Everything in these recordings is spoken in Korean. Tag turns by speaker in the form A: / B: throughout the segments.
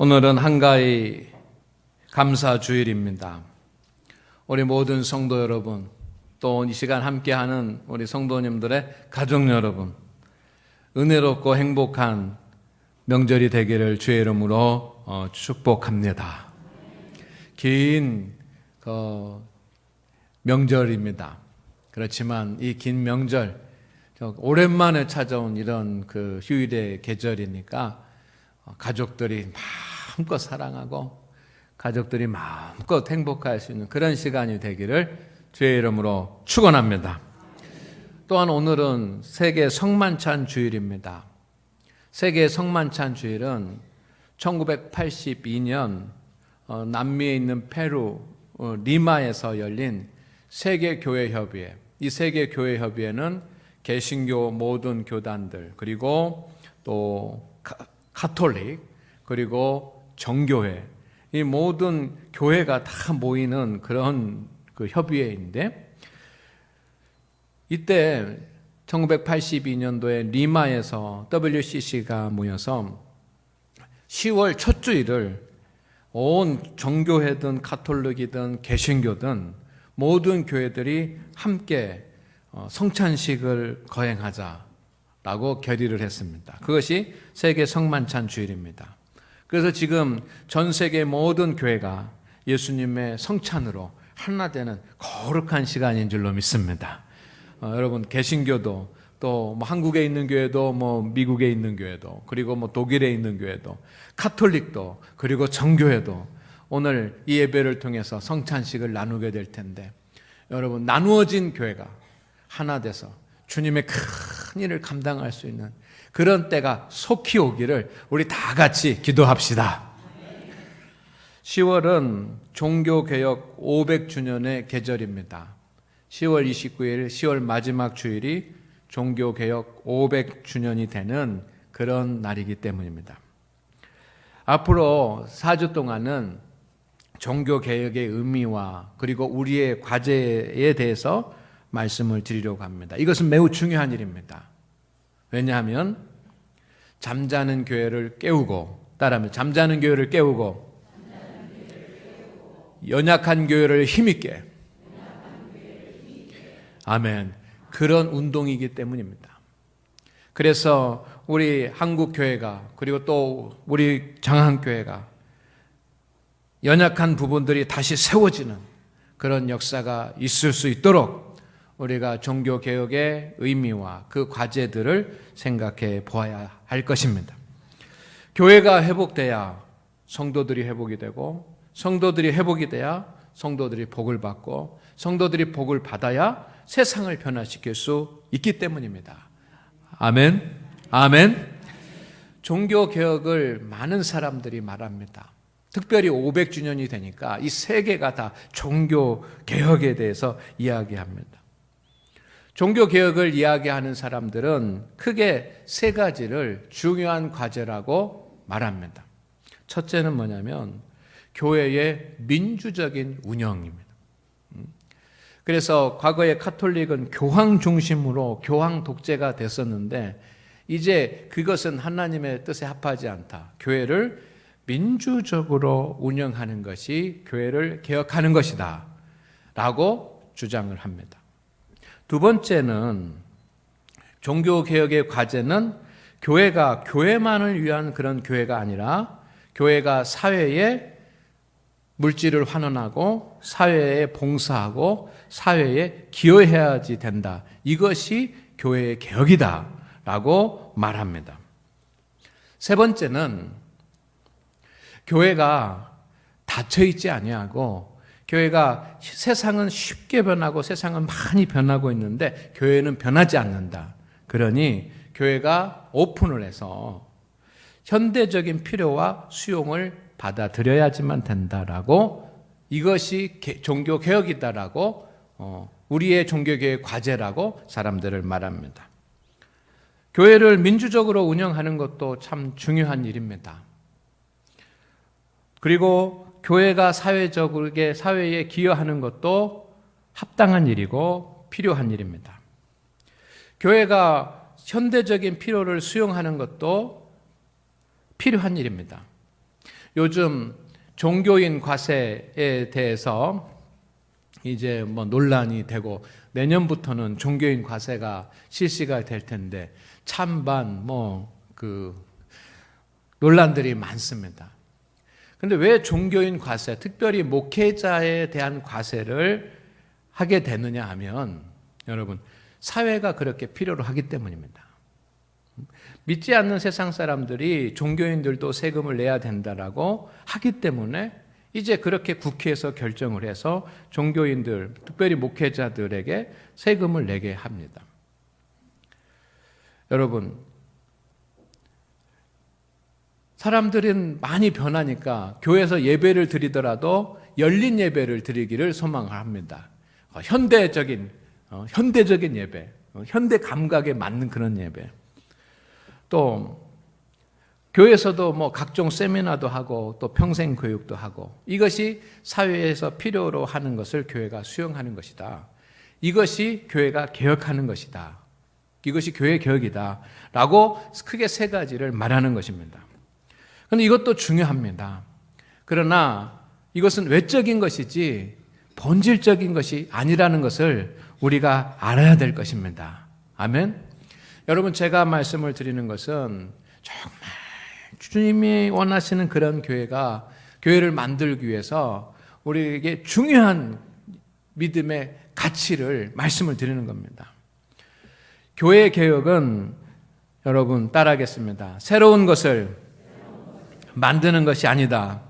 A: 오늘은 한가위 감사주일입니다. 우리 모든 성도 여러분, 또 이 시간 함께하는 우리 성도님들의 가족 여러분, 은혜롭고 행복한 명절이 되기를 주의 이름으로 축복합니다. 긴 명절입니다. 그렇지만 이 긴 명절, 오랜만에 찾아온 이런 휴일의 계절이니까 가족들이 마음껏 사랑하고 가족들이 마음껏 행복할 수 있는 그런 시간이 되기를 주의 이름으로 축원합니다. 또한 오늘은 세계 성만찬 주일입니다. 세계 성만찬 주일은 1982년 남미에 있는 페루 리마에서 열린 세계교회협의회, 이 세계교회협의회는 개신교 모든 교단들, 그리고 또 가톨릭, 그리고 정교회, 이 모든 교회가 다 모이는 그런 협의회인데, 이때 1982년도에 리마에서 WCC가 모여서 10월 첫 주일을 온 정교회든 가톨릭이든 개신교든 모든 교회들이 함께 성찬식을 거행하자라고 결의를 했습니다. 그것이 세계 성만찬 주일입니다. 그래서 지금 전 세계 모든 교회가 예수님의 성찬으로 하나 되는 거룩한 시간인 줄로 믿습니다. 여러분, 개신교도 또 한국에 있는 교회도 미국에 있는 교회도, 그리고 독일에 있는 교회도, 가톨릭도, 그리고 정교회도 오늘 이 예배를 통해서 성찬식을 나누게 될 텐데, 여러분, 나누어진 교회가 하나 돼서 주님의 큰 일을 감당할 수 있는 그런 때가 속히 오기를 우리 다 같이 기도합시다. 10월은 종교개혁 500주년의 계절입니다. 10월 29일, 10월 마지막 주일이 종교개혁 500주년이 되는 그런 날이기 때문입니다. 앞으로 4주 동안은 종교개혁의 의미와 그리고 우리의 과제에 대해서 말씀을 드리려고 합니다. 이것은 매우 중요한 일입니다. 왜냐하면 잠자는 교회를 깨우고, 따라하면 잠자는 교회를 깨우고 연약한 교회를 힘있게, 아멘, 그런 운동이기 때문입니다. 그래서 우리 한국교회가, 그리고 또 우리 장한교회가 연약한 부분들이 다시 세워지는 그런 역사가 있을 수 있도록 우리가 종교개혁의 의미와 그 과제들을 생각해 보아야 할 것입니다. 교회가 회복돼야 성도들이 회복이 되고, 성도들이 회복이 돼야 성도들이 복을 받고, 성도들이 복을 받아야 세상을 변화시킬 수 있기 때문입니다. 아멘, 아멘. 종교개혁을 많은 사람들이 말합니다. 특별히 500주년이 되니까 이 세계가 다 종교개혁에 대해서 이야기합니다. 종교개혁을 이야기하는 사람들은 크게 세 가지를 중요한 과제라고 말합니다. 첫째는 뭐냐면 교회의 민주적인 운영입니다. 그래서 과거에 가톨릭은 교황 중심으로 교황 독재가 됐었는데, 이제 그것은 하나님의 뜻에 합하지 않다. 교회를 민주적으로 운영하는 것이 교회를 개혁하는 것이다 라고 주장을 합니다. 두 번째는 종교개혁의 과제는 교회가 교회만을 위한 그런 교회가 아니라 교회가 사회에 물질을 환원하고 사회에 봉사하고 사회에 기여해야지 된다. 이것이 교회의 개혁이다 라고 말합니다. 세 번째는 교회가 닫혀있지 아니하고, 교회가 세상은 쉽게 변하고 세상은 많이 변하고 있는데 교회는 변하지 않는다. 그러니 교회가 오픈을 해서 현대적인 필요와 수용을 받아들여야지만 된다라고, 이것이 종교개혁이다라고, 우리의 종교개혁 과제라고 사람들을 말합니다. 교회를 민주적으로 운영하는 것도 참 중요한 일입니다. 그리고 교회가 사회에 기여하는 것도 합당한 일이고 필요한 일입니다. 교회가 현대적인 필요를 수용하는 것도 필요한 일입니다. 요즘 종교인 과세에 대해서 이제 논란이 되고 내년부터는 종교인 과세가 실시가 될 텐데 찬반 논란들이 많습니다. 근데 왜 종교인 과세, 특별히 목회자에 대한 과세를 하게 되느냐 하면 여러분 사회가 그렇게 필요로 하기 때문입니다. 믿지 않는 세상 사람들이 종교인들도 세금을 내야 된다라고 하기 때문에 이제 그렇게 국회에서 결정을 해서 종교인들, 특별히 목회자들에게 세금을 내게 합니다. 여러분, 사람들은 많이 변하니까 교회에서 예배를 드리더라도 열린 예배를 드리기를 소망합니다. 현대적인 예배, 현대 감각에 맞는 그런 예배. 또 교회에서도 각종 세미나도 하고 또 평생 교육도 하고 이것이 사회에서 필요로 하는 것을 교회가 수용하는 것이다. 이것이 교회가 개혁하는 것이다. 이것이 교회 개혁이다. 라고 크게 세 가지를 말하는 것입니다. 그런데 이것도 중요합니다. 그러나 이것은 외적인 것이지 본질적인 것이 아니라는 것을 우리가 알아야 될 것입니다. 아멘? 여러분, 제가 말씀을 드리는 것은 정말 주님이 원하시는 그런 교회를 만들기 위해서 우리에게 중요한 믿음의 가치를 말씀을 드리는 겁니다. 교회 개혁은 여러분 따라하겠습니다. 새로운 것을 만드는 것이 아니다.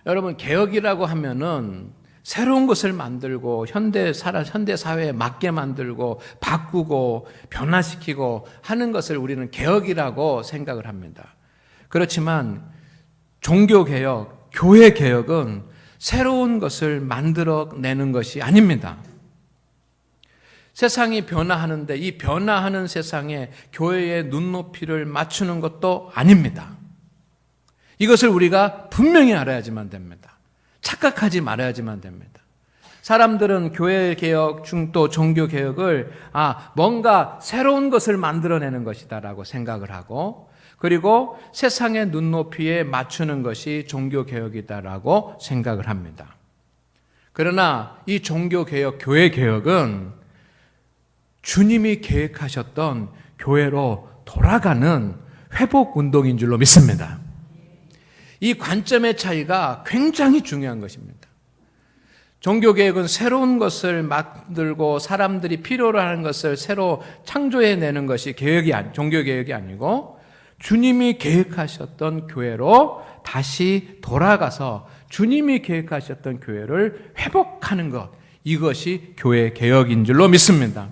A: 여러분, 개혁이라고 하면은 새로운 것을 만들고 현대 사회에 맞게 만들고 바꾸고 변화시키고 하는 것을 우리는 개혁이라고 생각을 합니다. 그렇지만 종교개혁, 교회개혁은 새로운 것을 만들어내는 것이 아닙니다. 세상이 변화하는데 이 변화하는 세상에 교회의 눈높이를 맞추는 것도 아닙니다. 이것을 우리가 분명히 알아야지만 됩니다. 착각하지 말아야지만 됩니다. 사람들은 교회 개혁, 또 종교 개혁을 뭔가 새로운 것을 만들어내는 것이다라고 생각을 하고 그리고 세상의 눈높이에 맞추는 것이 종교 개혁이다라고 생각을 합니다. 그러나 이 종교 개혁, 교회 개혁은 주님이 계획하셨던 교회로 돌아가는 회복 운동인 줄로 믿습니다. 이 관점의 차이가 굉장히 중요한 것입니다. 종교개혁은 새로운 것을 만들고 사람들이 필요로 하는 것을 새로 창조해내는 것이 종교개혁이 아니고 주님이 계획하셨던 교회로 다시 돌아가서 주님이 계획하셨던 교회를 회복하는 것, 이것이 교회개혁인 줄로 믿습니다.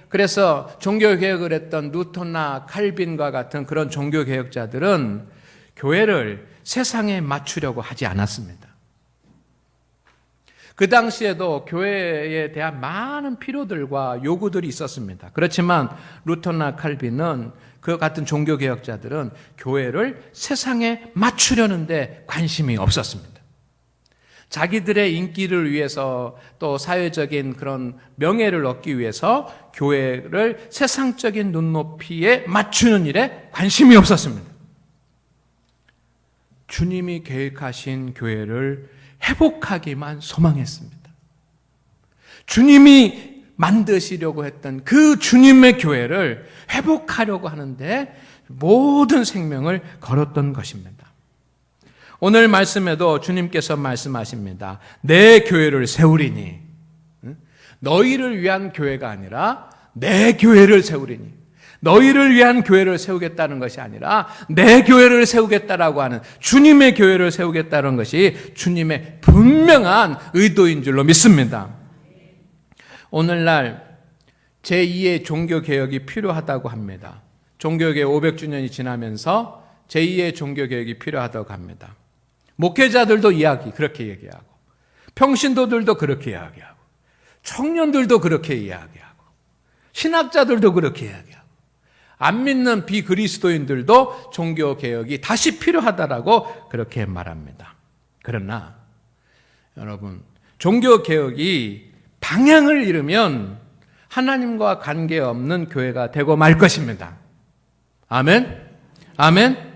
A: 그래서 종교개혁을 했던 루터나 칼빈과 같은 그런 종교개혁자들은 교회를 세상에 맞추려고 하지 않았습니다. 그 당시에도 교회에 대한 많은 필요들과 요구들이 있었습니다. 그렇지만 루터나 칼빈은 그 같은 종교개혁자들은 교회를 세상에 맞추려는데 관심이 없었습니다. 자기들의 인기를 위해서 또 사회적인 그런 명예를 얻기 위해서 교회를 세상적인 눈높이에 맞추는 일에 관심이 없었습니다. 주님이 계획하신 교회를 회복하기만 소망했습니다. 주님이 만드시려고 했던 그 주님의 교회를 회복하려고 하는데 모든 생명을 걸었던 것입니다. 오늘 말씀에도 주님께서 말씀하십니다. 내 교회를 세우리니. 너희를 위한 교회가 아니라 내 교회를 세우리니. 너희를 위한 교회를 세우겠다는 것이 아니라 내 교회를 세우겠다라고 하는 주님의 교회를 세우겠다는 것이 주님의 분명한 의도인 줄로 믿습니다. 오늘날 제2의 종교개혁이 필요하다고 합니다. 종교개혁 500주년이 지나면서 제2의 종교개혁이 필요하다고 합니다. 목회자들도 그렇게 얘기하고 평신도들도 그렇게 이야기하고 청년들도 그렇게 이야기하고 신학자들도 그렇게 이야기하고 안 믿는 비그리스도인들도 종교개혁이 다시 필요하다라고 그렇게 말합니다. 그러나 여러분, 종교개혁이 방향을 잃으면 하나님과 관계없는 교회가 되고 말 것입니다. 아멘? 아멘?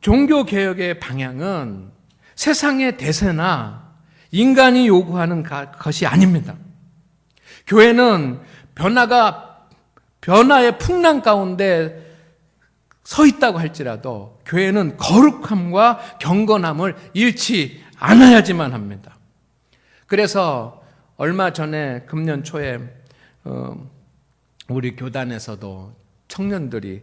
A: 종교개혁의 방향은 세상의 대세나 인간이 요구하는 것이 아닙니다. 교회는 변화의 풍랑 가운데 서 있다고 할지라도 교회는 거룩함과 경건함을 잃지 않아야지만 합니다. 그래서 얼마 전에 금년 초에 우리 교단에서도 청년들이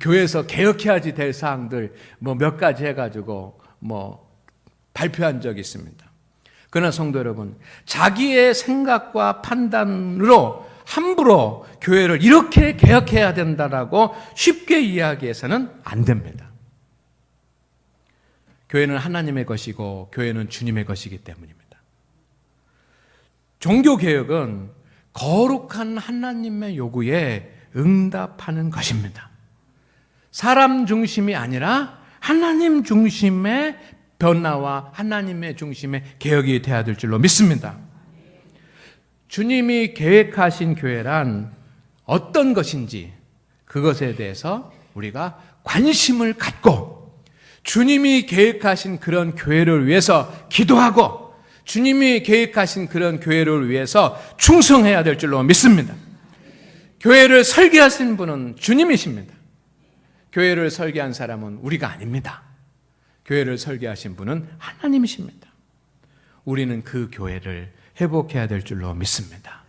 A: 교회에서 개혁해야지 될 사항들 몇 가지 해가지고 발표한 적이 있습니다. 그러나 성도 여러분, 자기의 생각과 판단으로 함부로 교회를 이렇게 개혁해야 된다라고 쉽게 이야기해서는 안 됩니다. 교회는 하나님의 것이고 교회는 주님의 것이기 때문입니다. 종교개혁은 거룩한 하나님의 요구에 응답하는 것입니다. 사람 중심이 아니라 하나님 중심의 변화와 하나님의 중심의 개혁이 되어야 될 줄로 믿습니다. 주님이 계획하신 교회란 어떤 것인지 그것에 대해서 우리가 관심을 갖고 주님이 계획하신 그런 교회를 위해서 기도하고 주님이 계획하신 그런 교회를 위해서 충성해야 될 줄로 믿습니다. 교회를 설계하신 분은 주님이십니다. 교회를 설계한 사람은 우리가 아닙니다. 교회를 설계하신 분은 하나님이십니다. 우리는 그 교회를 회복해야 될 줄로 믿습니다.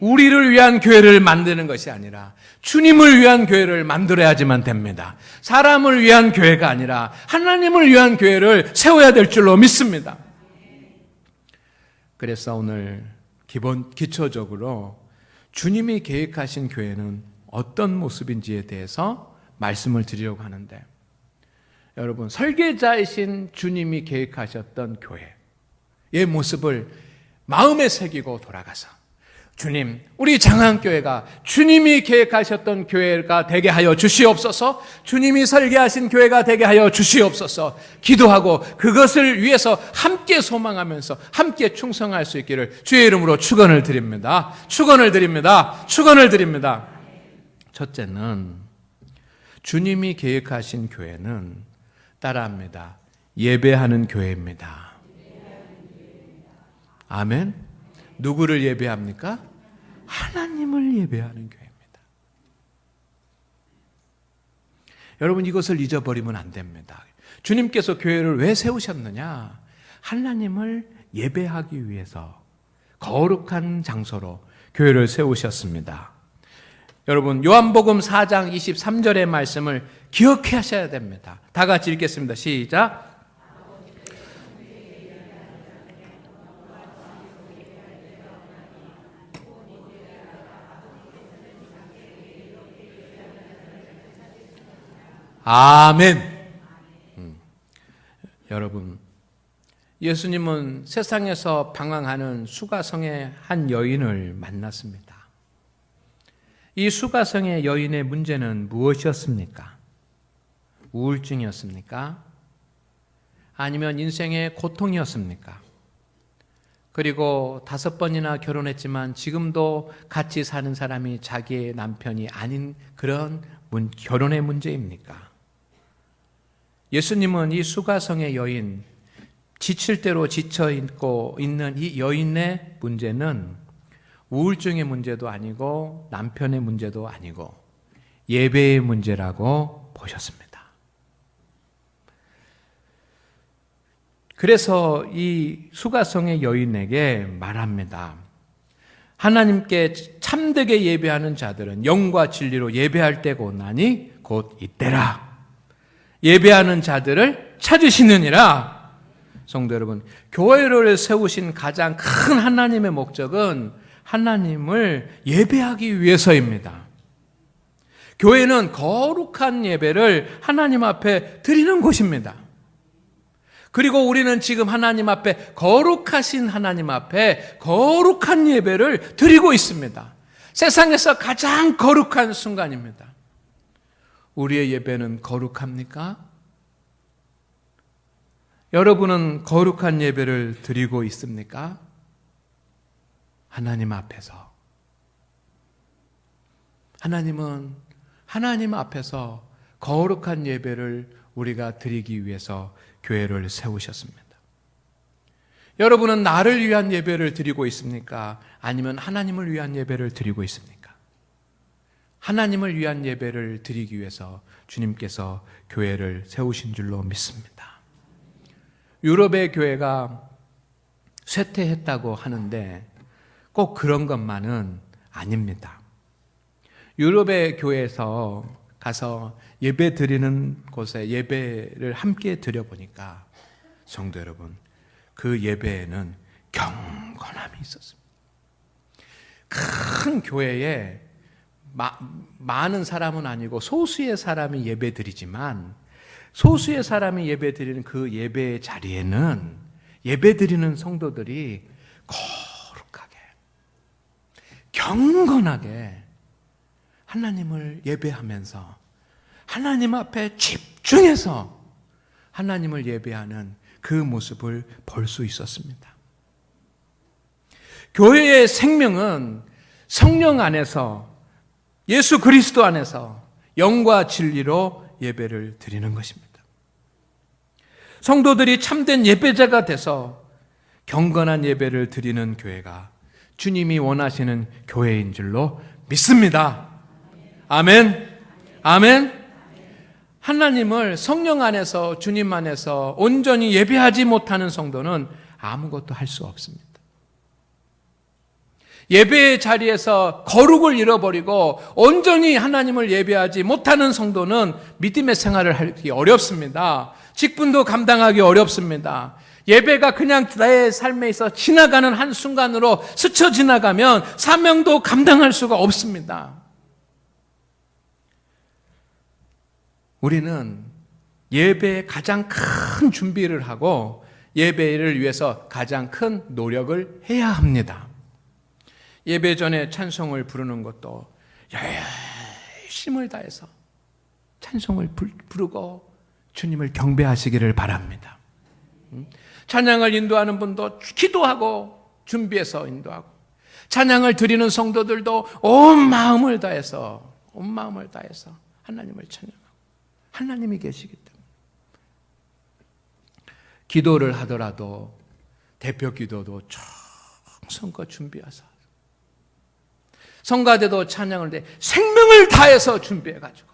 A: 우리를 위한 교회를 만드는 것이 아니라 주님을 위한 교회를 만들어야지만 됩니다. 사람을 위한 교회가 아니라 하나님을 위한 교회를 세워야 될 줄로 믿습니다. 그래서 오늘 기초적으로 주님이 계획하신 교회는 어떤 모습인지에 대해서 말씀을 드리려고 하는데, 여러분, 설계자이신 주님이 계획하셨던 교회의 모습을 마음에 새기고 돌아가서 주님, 우리 장안교회가 주님이 계획하셨던 교회가 되게 하여 주시옵소서, 주님이 설계하신 교회가 되게 하여 주시옵소서 기도하고 그것을 위해서 함께 소망하면서 함께 충성할 수 있기를 주의 이름으로 축원을 드립니다. 축원을 드립니다. 축원을 드립니다. 첫째는 주님이 계획하신 교회는 따라합니다. 예배하는 교회입니다. 아멘. 누구를 예배합니까? 하나님을 예배하는 교회입니다. 여러분, 이것을 잊어버리면 안 됩니다. 주님께서 교회를 왜 세우셨느냐? 하나님을 예배하기 위해서 거룩한 장소로 교회를 세우셨습니다. 여러분, 요한복음 4장 23절의 말씀을 기억하셔야 됩니다. 다 같이 읽겠습니다. 시작. 아멘. 여러분, 예수님은 세상에서 방황하는 수가성의 한 여인을 만났습니다. 이 수가성의 여인의 문제는 무엇이었습니까? 우울증이었습니까? 아니면 인생의 고통이었습니까? 그리고 5번이나 결혼했지만 지금도 같이 사는 사람이 자기의 남편이 아닌 그런 결혼의 문제입니까? 예수님은 이 수가성의 여인, 지칠 대로 지쳐 있고 있는 이 여인의 문제는 우울증의 문제도 아니고 남편의 문제도 아니고 예배의 문제라고 보셨습니다. 그래서 이 수가성의 여인에게 말합니다. 하나님께 참되게 예배하는 자들은 영과 진리로 예배할 때가 오나니 곧 이때라. 예배하는 자들을 찾으시느니라. 성도 여러분, 교회를 세우신 가장 큰 하나님의 목적은 하나님을 예배하기 위해서입니다. 교회는 거룩한 예배를 하나님 앞에 드리는 곳입니다. 그리고 우리는 지금 하나님 앞에, 거룩하신 하나님 앞에 거룩한 예배를 드리고 있습니다. 세상에서 가장 거룩한 순간입니다. 우리의 예배는 거룩합니까? 여러분은 거룩한 예배를 드리고 있습니까? 하나님 앞에서. 하나님은 하나님 앞에서 거룩한 예배를 우리가 드리기 위해서 교회를 세우셨습니다. 여러분은 나를 위한 예배를 드리고 있습니까? 아니면 하나님을 위한 예배를 드리고 있습니까? 하나님을 위한 예배를 드리기 위해서 주님께서 교회를 세우신 줄로 믿습니다. 유럽의 교회가 쇠퇴했다고 하는데 꼭 그런 것만은 아닙니다. 유럽의 교회에서 가서 예배 드리는 곳에 예배를 함께 드려보니까 성도 여러분, 그 예배에는 경건함이 있었습니다. 큰 교회에 많은 사람은 아니고 소수의 사람이 예배 드리지만 소수의 사람이 예배 드리는 그 예배의 자리에는 예배 드리는 성도들이 거룩하게 경건하게 하나님을 예배하면서 하나님 앞에 집중해서 하나님을 예배하는 그 모습을 볼 수 있었습니다. 교회의 생명은 성령 안에서 예수 그리스도 안에서 영과 진리로 예배를 드리는 것입니다. 성도들이 참된 예배자가 돼서 경건한 예배를 드리는 교회가 주님이 원하시는 교회인 줄로 믿습니다. 아멘. 아멘. 하나님을 성령 안에서 주님 안에서 온전히 예배하지 못하는 성도는 아무것도 할 수 없습니다. 예배의 자리에서 거룩을 잃어버리고 온전히 하나님을 예배하지 못하는 성도는 믿음의 생활을 하기 어렵습니다. 직분도 감당하기 어렵습니다. 예배가 그냥 나의 삶에 있어 지나가는 한순간으로 스쳐 지나가면 사명도 감당할 수가 없습니다. 우리는 예배에 가장 큰 준비를 하고 예배를 위해서 가장 큰 노력을 해야 합니다. 예배 전에 찬송을 부르는 것도 열심을 다해서 찬송을 부르고 주님을 경배하시기를 바랍니다. 찬양을 인도하는 분도 기도하고 준비해서 인도하고 찬양을 드리는 성도들도 온 마음을 다해서 하나님을 찬양하고 하나님이 계시기 때문에 기도를 하더라도 대표 기도도 정성껏 준비해서 성가대도 찬양을 내 생명을 다해서 준비해가지고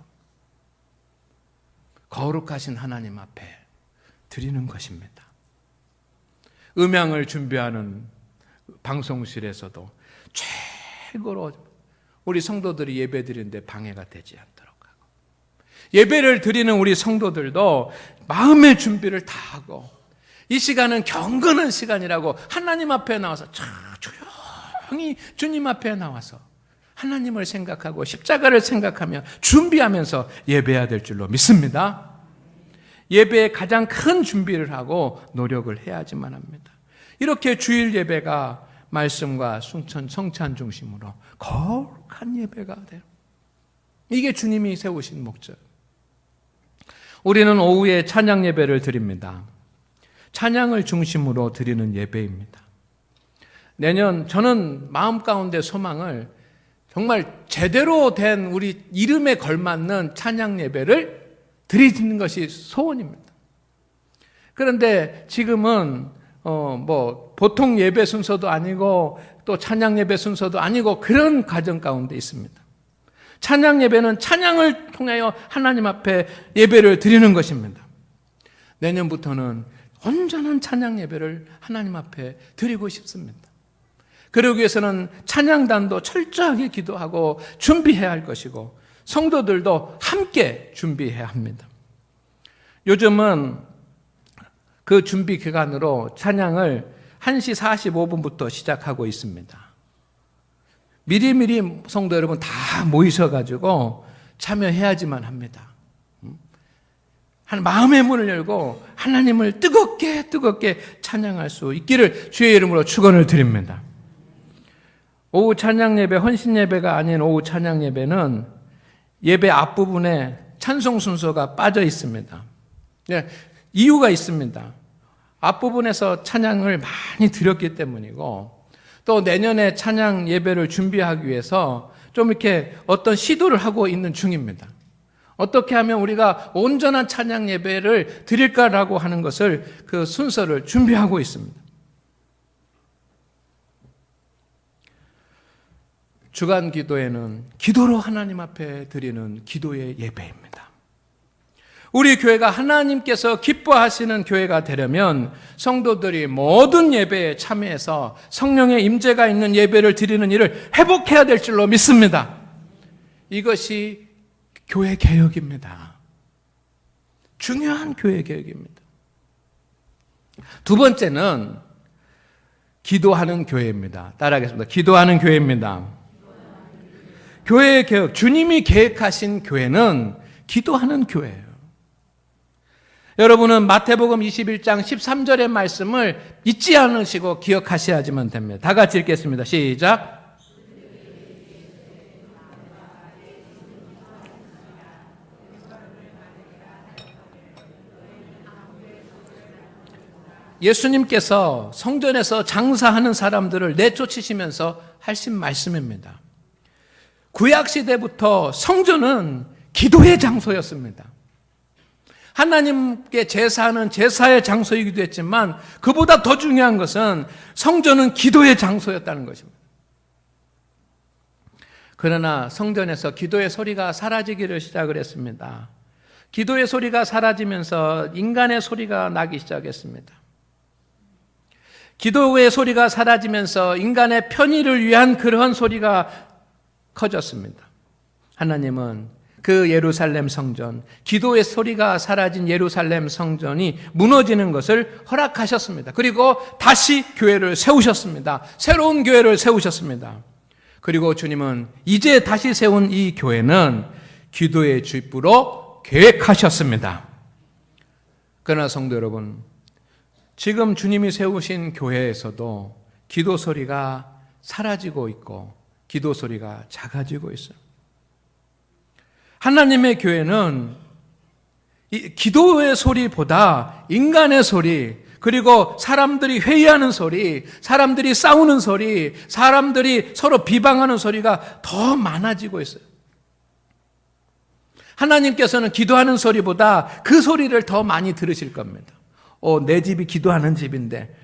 A: 거룩하신 하나님 앞에 드리는 것입니다. 음향을 준비하는 방송실에서도 최고로 우리 성도들이 예배 드리는데 방해가 되지 않도록 하고 예배를 드리는 우리 성도들도 마음의 준비를 다 하고 이 시간은 경건한 시간이라고 하나님 앞에 나와서 조용히 주님 앞에 나와서 하나님을 생각하고 십자가를 생각하며 준비하면서 예배해야 될 줄로 믿습니다. 예배에 가장 큰 준비를 하고 노력을 해야지만 합니다. 이렇게 주일 예배가 말씀과 순천, 성찬 중심으로 거룩한 예배가 돼요. 이게 주님이 세우신 목적. 우리는 오후에 찬양 예배를 드립니다. 찬양을 중심으로 드리는 예배입니다. 내년 저는 마음 가운데 소망을 정말 제대로 된 우리 이름에 걸맞는 찬양 예배를 드리는 것이 소원입니다. 그런데 지금은 보통 예배 순서도 아니고 또 찬양 예배 순서도 아니고 그런 과정 가운데 있습니다. 찬양 예배는 찬양을 통하여 하나님 앞에 예배를 드리는 것입니다. 내년부터는 온전한 찬양 예배를 하나님 앞에 드리고 싶습니다. 그러기 위해서는 찬양단도 철저하게 기도하고 준비해야 할 것이고 성도들도 함께 준비해야 합니다. 요즘은 그 준비 기간으로 찬양을 1시 45분부터 시작하고 있습니다. 미리미리 성도 여러분 다 모이셔가지고 참여해야지만 합니다. 마음의 문을 열고 하나님을 뜨겁게 찬양할 수 있기를 주의 이름으로 축원을 드립니다. 오후 찬양 예배, 헌신 예배가 아닌 오후 찬양 예배는 예배 앞부분에 찬송 순서가 빠져 있습니다. 이유가 있습니다. 앞부분에서 찬양을 많이 드렸기 때문이고 또 내년에 찬양 예배를 준비하기 위해서 좀 이렇게 어떤 시도를 하고 있는 중입니다. 어떻게 하면 우리가 온전한 찬양 예배를 드릴까라고 하는 것을 그 순서를 준비하고 있습니다. 주간 기도회는 기도로 하나님 앞에 드리는 기도의 예배입니다. 우리 교회가 하나님께서 기뻐하시는 교회가 되려면 성도들이 모든 예배에 참여해서 성령의 임재가 있는 예배를 드리는 일을 회복해야 될 줄로 믿습니다. 이것이 교회 개혁입니다. 중요한 교회 개혁입니다. 두 번째는 기도하는 교회입니다. 따라하겠습니다. 기도하는 교회입니다. 교회 개혁, 주님이 계획하신 교회는 기도하는 교회예요. 여러분은 마태복음 21장 13절의 말씀을 잊지 않으시고 기억하셔야지만 됩니다. 다 같이 읽겠습니다. 시작. 예수님께서 성전에서 장사하는 사람들을 내쫓으시면서 하신 말씀입니다. 구약시대부터 성전은 기도의 장소였습니다. 하나님께 제사하는 제사의 장소이기도 했지만 그보다 더 중요한 것은 성전은 기도의 장소였다는 것입니다. 그러나 성전에서 기도의 소리가 사라지기를 시작을 했습니다. 기도의 소리가 사라지면서 인간의 소리가 나기 시작했습니다. 기도의 소리가 사라지면서 인간의 편의를 위한 그러한 소리가 커졌습니다. 하나님은 그 예루살렘 성전, 기도의 소리가 사라진 예루살렘 성전이 무너지는 것을 허락하셨습니다. 그리고 다시 교회를 세우셨습니다. 새로운 교회를 세우셨습니다. 그리고 주님은 이제 다시 세운 이 교회는 기도의 쥐부로 계획하셨습니다. 그러나 성도 여러분, 지금 주님이 세우신 교회에서도 기도 소리가 사라지고 있고 기도 소리가 작아지고 있어요. 하나님의 교회는 이 기도의 소리보다 인간의 소리, 그리고 사람들이 회의하는 소리, 사람들이 싸우는 소리, 사람들이 서로 비방하는 소리가 더 많아지고 있어요. 하나님께서는 기도하는 소리보다 그 소리를 더 많이 들으실 겁니다. 내 집이 기도하는 집인데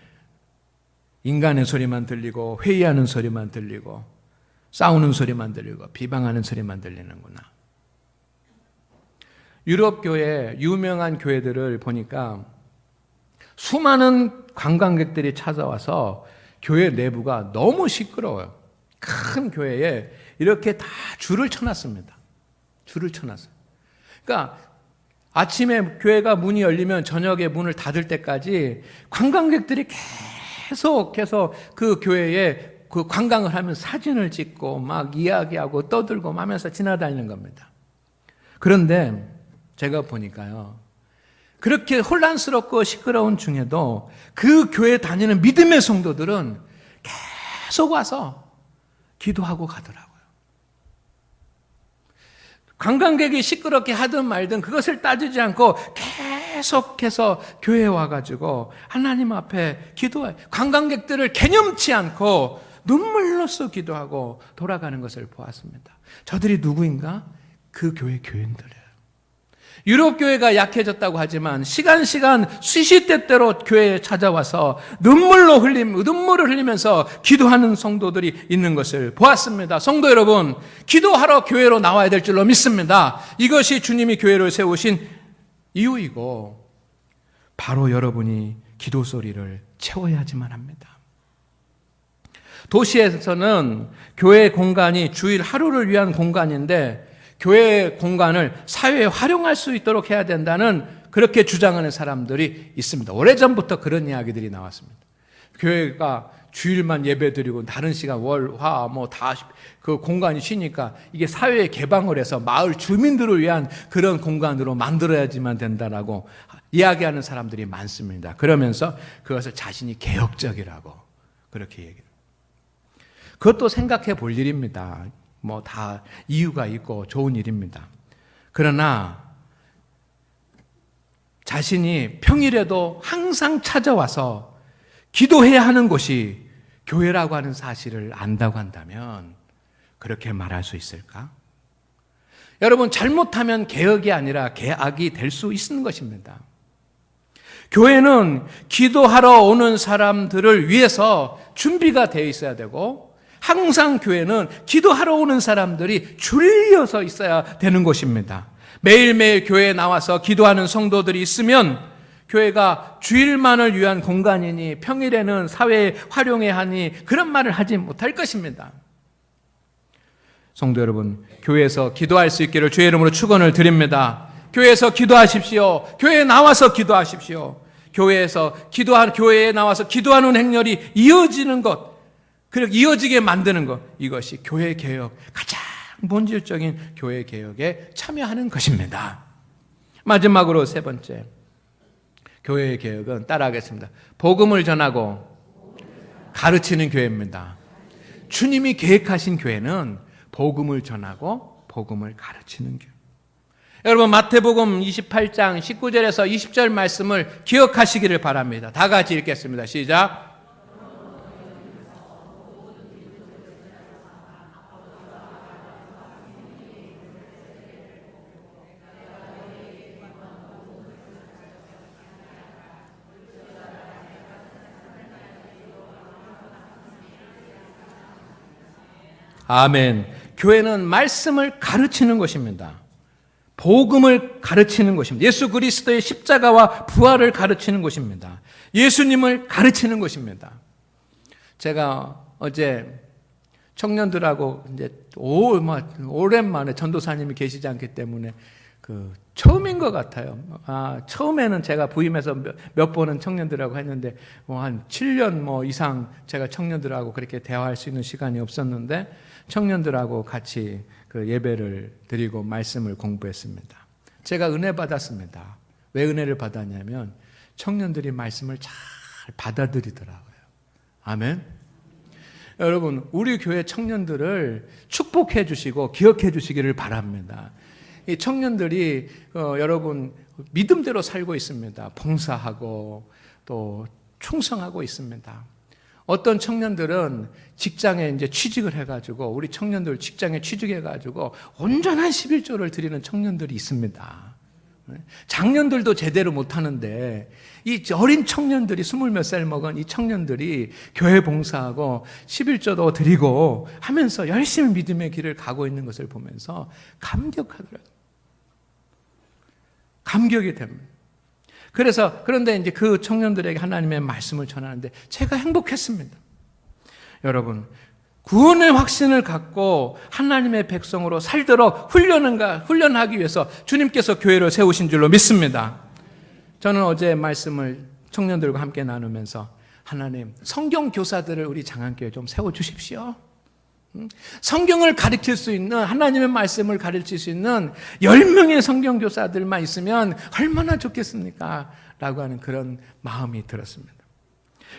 A: 인간의 소리만 들리고 회의하는 소리만 들리고 싸우는 소리만 들리고 비방하는 소리만 들리는구나. 유럽 교회, 유명한 교회들을 보니까 수많은 관광객들이 찾아와서 교회 내부가 너무 시끄러워요. 큰 교회에 이렇게 다 줄을 쳐놨습니다. 줄을 쳐놨어요. 그러니까 아침에 교회가 문이 열리면 저녁에 문을 닫을 때까지 관광객들이 계속해서 그 교회에 그 관광을 하면 사진을 찍고 막 이야기하고 떠들고 하면서 지나다니는 겁니다. 그런데 제가 보니까요, 그렇게 혼란스럽고 시끄러운 중에도 그 교회 다니는 믿음의 성도들은 계속 와서 기도하고 가더라고요. 관광객이 시끄럽게 하든 말든 그것을 따지지 않고 계속해서 교회에 와가지고 하나님 앞에 기도해, 관광객들을 개념치 않고 눈물로써 기도하고 돌아가는 것을 보았습니다. 저들이 누구인가? 그 교회 교인들이에요. 유럽 교회가 약해졌다고 하지만 시간 시시때때로 교회에 찾아와서 눈물을 흘리면서 기도하는 성도들이 있는 것을 보았습니다. 성도 여러분, 기도하러 교회로 나와야 될 줄로 믿습니다. 이것이 주님이 교회를 세우신 이유이고 바로 여러분이 기도 소리를 채워야지만 합니다. 도시에서는 교회 공간이 주일 하루를 위한 공간인데 교회 공간을 사회에 활용할 수 있도록 해야 된다는 그렇게 주장하는 사람들이 있습니다. 오래전부터 그런 이야기들이 나왔습니다. 교회가 주일만 예배드리고 다른 시간 월, 화 뭐 다 그 공간이 쉬니까 이게 사회에 개방을 해서 마을 주민들을 위한 그런 공간으로 만들어야지만 된다라고 이야기하는 사람들이 많습니다. 그러면서 그것을 자신이 개혁적이라고 그렇게 얘기해요. 그것도 생각해 볼 일입니다. 뭐 다 이유가 있고 좋은 일입니다. 그러나 자신이 평일에도 항상 찾아와서 기도해야 하는 곳이 교회라고 하는 사실을 안다고 한다면 그렇게 말할 수 있을까? 여러분, 잘못하면 개혁이 아니라 개악이 될 수 있는 것입니다. 교회는 기도하러 오는 사람들을 위해서 준비가 되어 있어야 되고, 항상 교회는 기도하러 오는 사람들이 줄이어서 있어야 되는 것입니다. 매일매일 교회에 나와서 기도하는 성도들이 있으면 교회가 주일만을 위한 공간이니 평일에는 사회에 활용해야 하니 그런 말을 하지 못할 것입니다. 성도 여러분, 교회에서 기도할 수 있기를 주의 이름으로 축원을 드립니다. 교회에서 기도하십시오. 교회에 나와서 기도하십시오. 교회에 나와서 기도하는 행렬이 이어지는 것, 그리고 이어지게 만드는 것, 이것이 교회 개혁, 가장 본질적인 교회 개혁에 참여하는 것입니다. 마지막으로 세 번째, 교회의 개혁은 따라하겠습니다. 복음을 전하고 가르치는 교회입니다. 주님이 계획하신 교회는 복음을 전하고 복음을 가르치는 교회. 여러분, 마태복음 28장 19절에서 20절 말씀을 기억하시기를 바랍니다. 다 같이 읽겠습니다. 시작. 아멘. 교회는 말씀을 가르치는 것입니다. 복음을 가르치는 것입니다. 예수 그리스도의 십자가와 부활을 가르치는 것입니다. 예수님을 가르치는 것입니다. 제가 어제 청년들하고 이제 오랜만에 전도사님이 계시지 않기 때문에 처음인 것 같아요. 처음에는 제가 부임해서 몇 번은 청년들하고 했는데 한 7년 이상 제가 청년들하고 그렇게 대화할 수 있는 시간이 없었는데 청년들하고 같이 예배를 드리고 말씀을 공부했습니다. 제가 은혜 받았습니다. 왜 은혜를 받았냐면 청년들이 말씀을 잘 받아들이더라고요. 아멘. 여러분, 우리 교회 청년들을 축복해 주시고 기억해 주시기를 바랍니다. 이 청년들이 여러분 믿음대로 살고 있습니다. 봉사하고 또 충성하고 있습니다. 어떤 청년들은 직장에 이제 취직을 해가지고 우리 청년들 직장에 취직해가지고 온전한 11조를 드리는 청년들이 있습니다. 장년들도 제대로 못하는데 이 어린 청년들이 20몇 살 먹은 이 청년들이 교회 봉사하고 11조도 드리고 하면서 열심히 믿음의 길을 가고 있는 것을 보면서 감격하더라고요. 감격이 됩니다. 그런데 이제 그 청년들에게 하나님의 말씀을 전하는데 제가 행복했습니다. 여러분, 구원의 확신을 갖고 하나님의 백성으로 살도록 훈련하기 위해서 주님께서 교회를 세우신 줄로 믿습니다. 저는 어제 말씀을 청년들과 함께 나누면서 하나님, 성경 교사들을 우리 장안교회에 좀 세워주십시오. 성경을 가르칠 수 있는, 하나님의 말씀을 가르칠 수 있는 10명의 성경 교사들만 있으면 얼마나 좋겠습니까? 라고 하는 그런 마음이 들었습니다.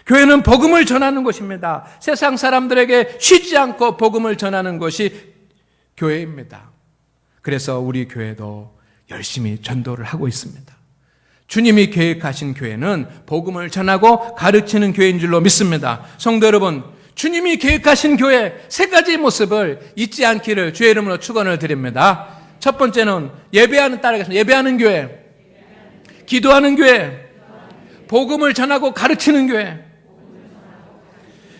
A: 교회는 복음을 전하는 곳입니다. 세상 사람들에게 쉬지 않고 복음을 전하는 것이 교회입니다. 그래서 우리 교회도 열심히 전도를 하고 있습니다. 주님이 계획하신 교회는 복음을 전하고 가르치는 교회인 줄로 믿습니다. 성도 여러분, 주님이 계획하신 교회 세 가지 모습을 잊지 않기를 주의 이름으로 축원을 드립니다. 첫 번째는 예배하는 교회, 기도하는 교회, 복음을 전하고 가르치는 교회.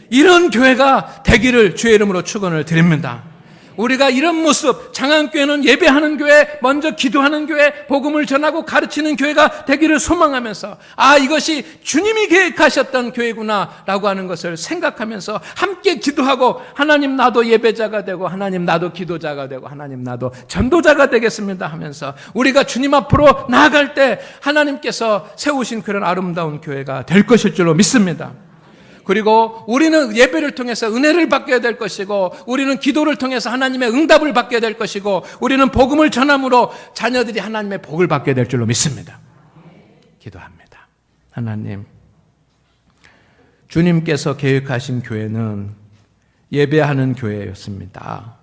A: 이런 교회가 되기를 주의 이름으로 축원을 드립니다. 우리가 이런 모습, 장안교회는 예배하는 교회, 먼저 기도하는 교회, 복음을 전하고 가르치는 교회가 되기를 소망하면서 이것이 주님이 계획하셨던 교회구나 라고 하는 것을 생각하면서 함께 기도하고 하나님 나도 예배자가 되고 하나님 나도 기도자가 되고 하나님 나도 전도자가 되겠습니다 하면서 우리가 주님 앞으로 나아갈 때 하나님께서 세우신 그런 아름다운 교회가 될 것일 줄로 믿습니다. 그리고 우리는 예배를 통해서 은혜를 받게 될 것이고 우리는 기도를 통해서 하나님의 응답을 받게 될 것이고 우리는 복음을 전함으로 자녀들이 하나님의 복을 받게 될 줄로 믿습니다. 기도합니다. 하나님, 주님께서 계획하신 교회는 예배하는 교회였습니다.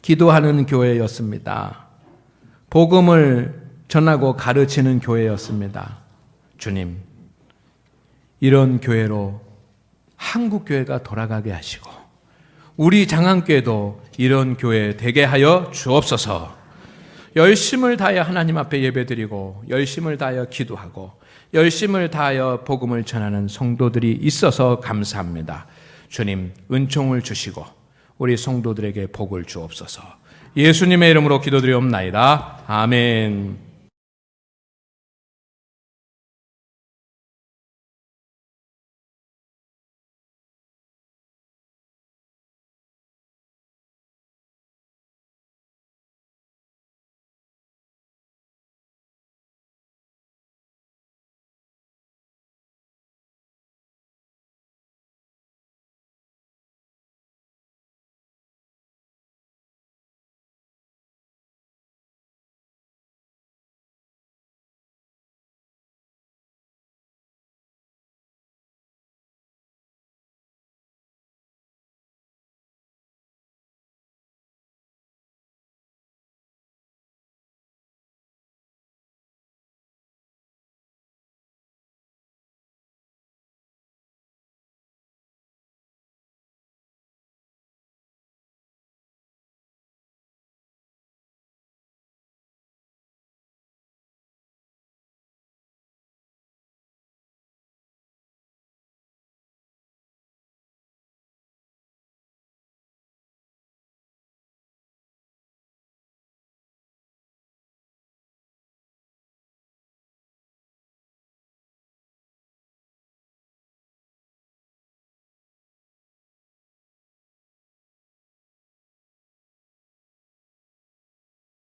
A: 기도하는 교회였습니다. 복음을 전하고 가르치는 교회였습니다. 주님, 이런 교회로 한국교회가 돌아가게 하시고 우리 장안교회도 이런 교회 되게 하여 주옵소서. 열심을 다하여 하나님 앞에 예배드리고 열심을 다하여 기도하고 열심을 다하여 복음을 전하는 성도들이 있어서 감사합니다. 주님 은총을 주시고 우리 성도들에게 복을 주옵소서. 예수님의 이름으로 기도드리옵나이다. 아멘.